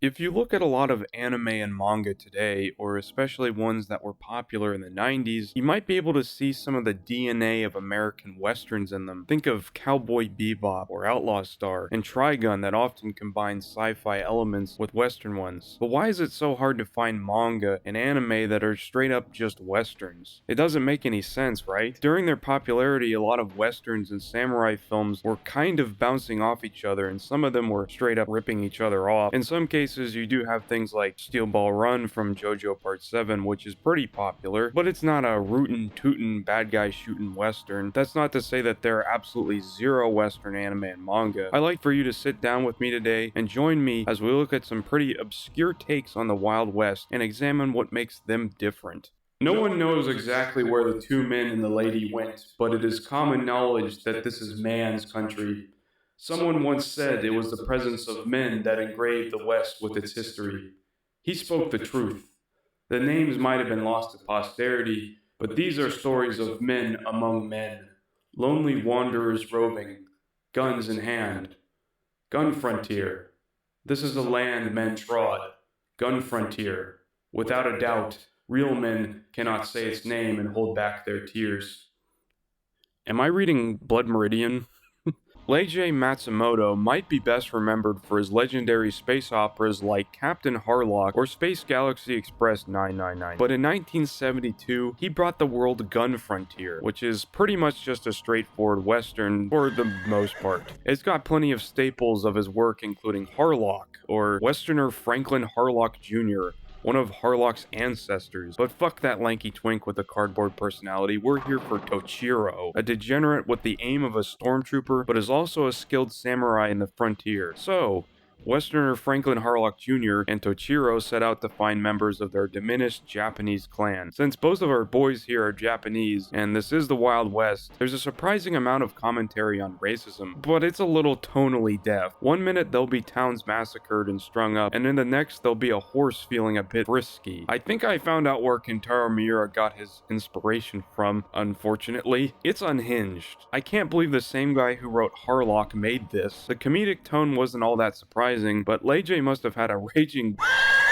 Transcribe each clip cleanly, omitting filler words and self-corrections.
If you look at a lot of anime and manga today, or especially ones that were popular in the 90s, you might be able to see some of the DNA of American westerns in them. Think of Cowboy Bebop or Outlaw Star and Trigun that often combine sci-fi elements with western ones. But why is it so hard to find manga and anime that are straight up just westerns? It doesn't make any sense, right? During their popularity, a lot of westerns and samurai films were kind of bouncing off each other, and some of them were straight up ripping each other off. In some cases, you do have things like Steel Ball Run from JoJo Part 7, which is pretty popular, but it's not a rootin' tootin' bad guy shootin' western. That's not to say that there are absolutely zero western anime and manga. I'd like for you to sit down with me today and join me as we look at some pretty obscure takes on the Wild West and examine what makes them different. No one knows exactly where the two men and the lady went, but it is common knowledge that this is man's country. Someone once said it was the presence of men that engraved the West with its history. He spoke the truth. The names might have been lost to posterity, but these are stories of men among men, lonely wanderers roving, guns in hand. Gun frontier. This is the land men trod. Gun frontier. Without a doubt, real men cannot say its name and hold back their tears. Am I reading Blood Meridian? Leiji Matsumoto might be best remembered for his legendary space operas like Captain Harlock or Space Galaxy Express 999, but in 1972, he brought the world Gun Frontier, which is pretty much just a straightforward western for the most part. It's got plenty of staples of his work, including Harlock, or Westerner Franklin Harlock Jr., one of Harlock's ancestors. But fuck that lanky twink with a cardboard personality, we're here for Tochiro, a degenerate with the aim of a stormtrooper, but is also a skilled samurai in the frontier. So, Westerner Franklin Harlock Jr. and Tochiro set out to find members of their diminished Japanese clan. Since both of our boys here are Japanese, and this is the Wild West, there's a surprising amount of commentary on racism, but it's a little tonally deaf. One minute there'll be towns massacred and strung up, and in the next there'll be a horse feeling a bit frisky. I think I found out where Kentaro Miura got his inspiration from, unfortunately. It's unhinged. I can't believe the same guy who wrote Harlock made this. The comedic tone wasn't all that surprising, but Leiji must have had a raging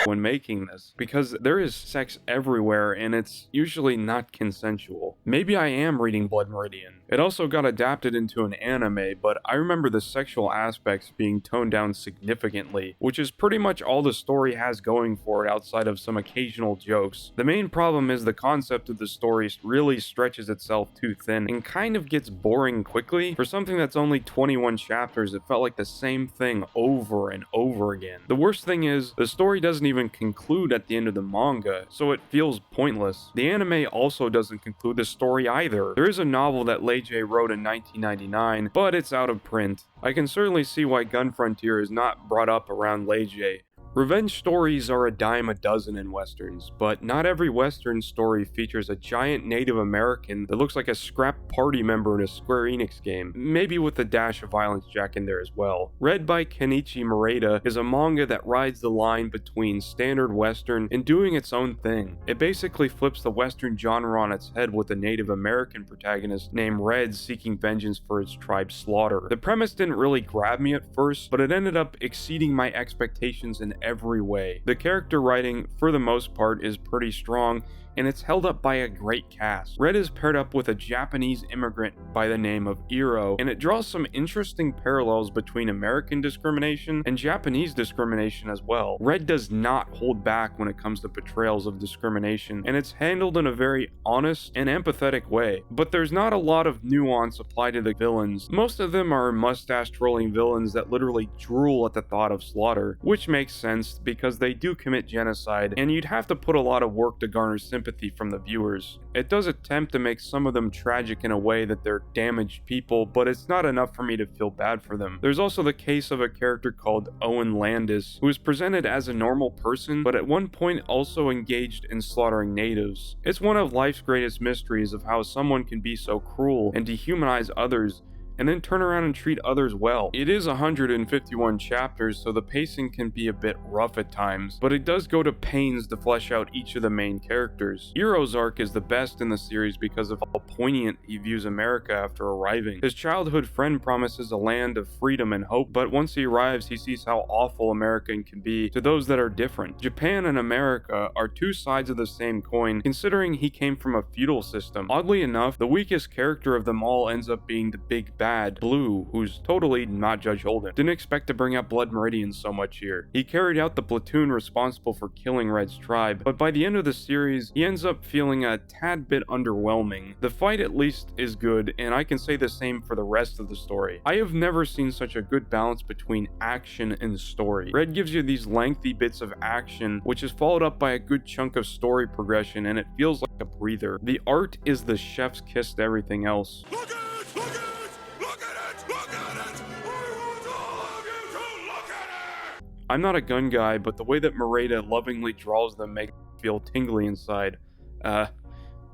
when making this, because there is sex everywhere and it's usually not consensual. Maybe I am reading Blood Meridian. It also got adapted into an anime, but I remember the sexual aspects being toned down significantly, which is pretty much all the story has going for it outside of some occasional jokes. The main problem is the concept of the story really stretches itself too thin and kind of gets boring quickly. For something that's only 21 chapters, it felt like the same thing over and over again. The worst thing is, the story doesn't even conclude at the end of the manga, so it feels pointless. The anime also doesn't conclude the story either. There is a novel that Leiji wrote in 1999, but it's out of print. I can certainly see why Gun Frontier is not brought up around Leiji. Revenge stories are a dime a dozen in westerns, but not every western story features a giant Native American that looks like a scrap party member in a Square Enix game, maybe with a dash of violence jack in there as well. Read by Kenichi Maeda is a manga that rides the line between standard western and doing its own thing. It basically flips the western genre on its head with a Native American protagonist named Red seeking vengeance for his tribe's slaughter. The premise didn't really grab me at first, but it ended up exceeding my expectations in every way. The character writing, for the most part, is pretty strong, and it's held up by a great cast. Red is paired up with a Japanese immigrant by the name of Iro, and it draws some interesting parallels between American discrimination and Japanese discrimination as well. Red does not hold back when it comes to portrayals of discrimination, and it's handled in a very honest and empathetic way. But there's not a lot of nuance applied to the villains. Most of them are mustache-twirling villains that literally drool at the thought of slaughter, which makes sense because they do commit genocide, and you'd have to put a lot of work to garner sympathy from the viewers. It does attempt to make some of them tragic in a way that they're damaged people, but it's not enough for me to feel bad for them. There's also the case of a character called Owen Landis, who is presented as a normal person, but at one point also engaged in slaughtering natives. It's one of life's greatest mysteries of how someone can be so cruel and dehumanize others and then turn around and treat others well. It is 151 chapters, so the pacing can be a bit rough at times, but it does go to pains to flesh out each of the main characters. Iroh's arc is the best in the series because of how poignant he views America after arriving. His childhood friend promises a land of freedom and hope, but once he arrives, he sees how awful America can be to those that are different. Japan and America are two sides of the same coin, considering he came from a feudal system. Oddly enough, the weakest character of them all ends up being the big bad, Blue, who's totally not Judge Holden. Didn't expect to bring up Blood Meridian so much here. He carried out the platoon responsible for killing Red's tribe, but by the end of the series, he ends up feeling a tad bit underwhelming. The fight at least is good, and I can say the same for the rest of the story. I have never seen such a good balance between action and story. Red gives you these lengthy bits of action, which is followed up by a good chunk of story progression, and it feels like a breather. The art is the chef's kiss to everything else. Look at it! Look at it! Look at it! Look at it! I want all of you to look at it! I'm not a gun guy, but the way that Merida lovingly draws them makes me feel tingly inside.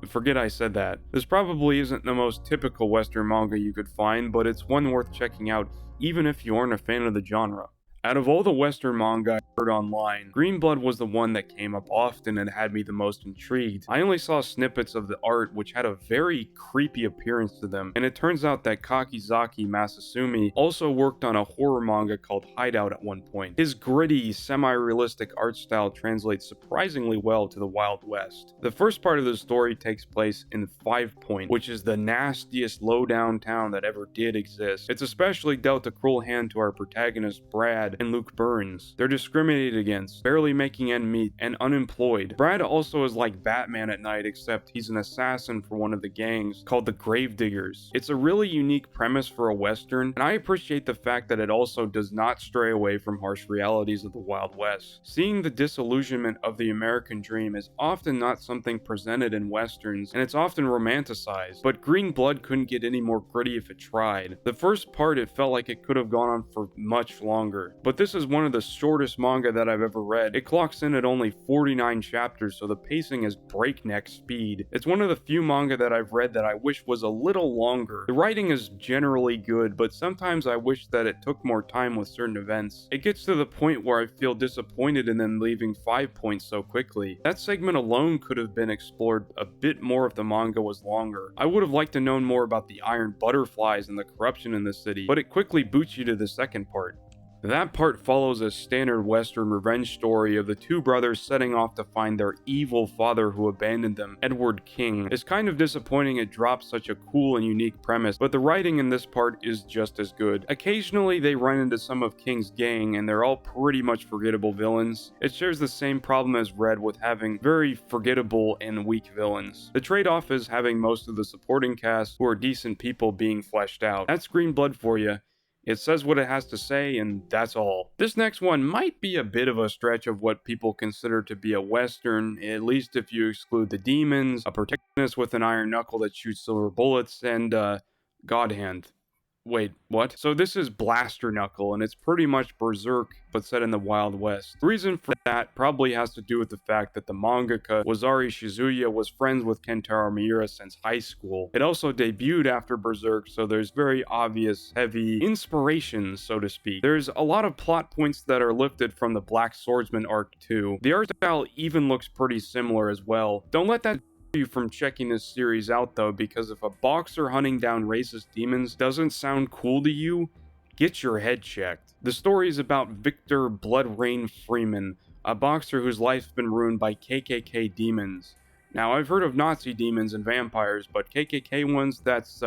Forget I said that. This probably isn't the most typical Western manga you could find, but it's one worth checking out even if you aren't a fan of the genre. Out of all the Western manga I heard online, Green Blood was the one that came up often and had me the most intrigued. I only saw snippets of the art which had a very creepy appearance to them, and it turns out that Kakizaki Masasumi also worked on a horror manga called Hideout at one point. His gritty, semi-realistic art style translates surprisingly well to the Wild West. The first part of the story takes place in 5 Point, which is the nastiest low-down town that ever did exist. It's especially dealt a cruel hand to our protagonists Brad and Luke Burns. They're discriminated against, barely making ends meet, and unemployed. Brad also is like Batman at night, except he's an assassin for one of the gangs called the Gravediggers. It's a really unique premise for a Western, and I appreciate the fact that it also does not stray away from harsh realities of the Wild West. Seeing the disillusionment of the American dream is often not something presented in Westerns, and it's often romanticized, but Green Blood couldn't get any more gritty if it tried. The first part, it felt like it could have gone on for much longer. But this is one of the shortest manga that I've ever read. It clocks in at only 49 chapters, so the pacing is breakneck speed. It's one of the few manga that I've read that I wish was a little longer. The writing is generally good, but sometimes I wish that it took more time with certain events. It gets to the point where I feel disappointed in them leaving 5 Points so quickly. That segment alone could have been explored a bit more if the manga was longer. I would have liked to know more about the iron butterflies and the corruption in the city, but it quickly boots you to the second part. That part follows a standard Western revenge story of the two brothers setting off to find their evil father who abandoned them, Edward King. It's kind of disappointing it drops such a cool and unique premise, but the writing in this part is just as good. Occasionally they run into some of King's gang, and they're all pretty much forgettable villains. It shares the same problem as Red with having very forgettable and weak villains. The trade-off is having most of the supporting cast who are decent people being fleshed out. That's Green Blood for you. It says what it has to say, and that's all. This next one might be a bit of a stretch of what people consider to be a Western, at least if you exclude the demons, a protagonist with an iron knuckle that shoots silver bullets, and God Hand. Wait, what? So this is Blaster Knuckle, and it's pretty much Berserk, but set in the Wild West. The reason for that probably has to do with the fact that the mangaka Wazari Shizuya was friends with Kentaro Miura since high school. It also debuted after Berserk, so there's very obvious, heavy inspiration, so to speak. There's a lot of plot points that are lifted from the Black Swordsman arc too. The art style even looks pretty similar as well. Don't let that you from checking this series out though, because if a boxer hunting down racist demons doesn't sound cool to you, get your head checked. The story is about Victor Blood Rain Freeman, a boxer whose life's been ruined by KKK demons. Now, I've heard of Nazi demons and vampires, but KKK ones, that's,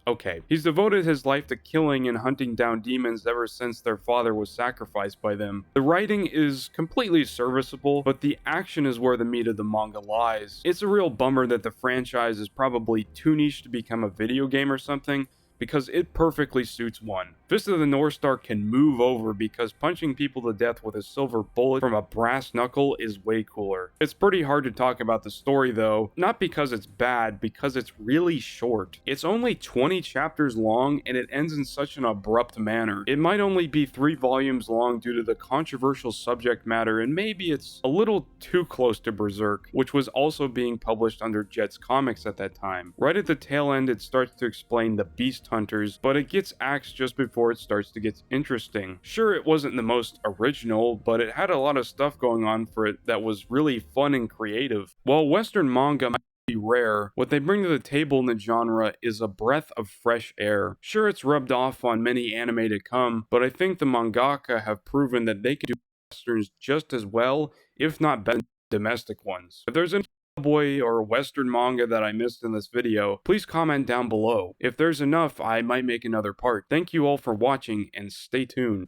okay. He's devoted his life to killing and hunting down demons ever since their father was sacrificed by them. The writing is completely serviceable, but the action is where the meat of the manga lies. It's a real bummer that the franchise is probably too niche to become a video game or something, because it perfectly suits one. Fist of the North Star can move over because punching people to death with a silver bullet from a brass knuckle is way cooler. It's pretty hard to talk about the story though, not because it's bad, because it's really short. It's only 20 chapters long and it ends in such an abrupt manner. It might only be 3 volumes long due to the controversial subject matter, and maybe it's a little too close to Berserk, which was also being published under Jet's Comics at that time. Right at the tail end, it starts to explain the beast ghost hunters, but it gets axed just before it starts to get interesting. Sure, it wasn't the most original, but it had a lot of stuff going on for it that was really fun and creative. While Western manga might be rare, what they bring to the table in the genre is a breath of fresh air. Sure, it's rubbed off on many anime to come, but I think the mangaka have proven that they can do westerns just as well, if not better, than domestic ones. If there's a cowboy or western manga that I missed in this video, please comment down below. If there's enough, I might make another part. Thank you all for watching, and stay tuned.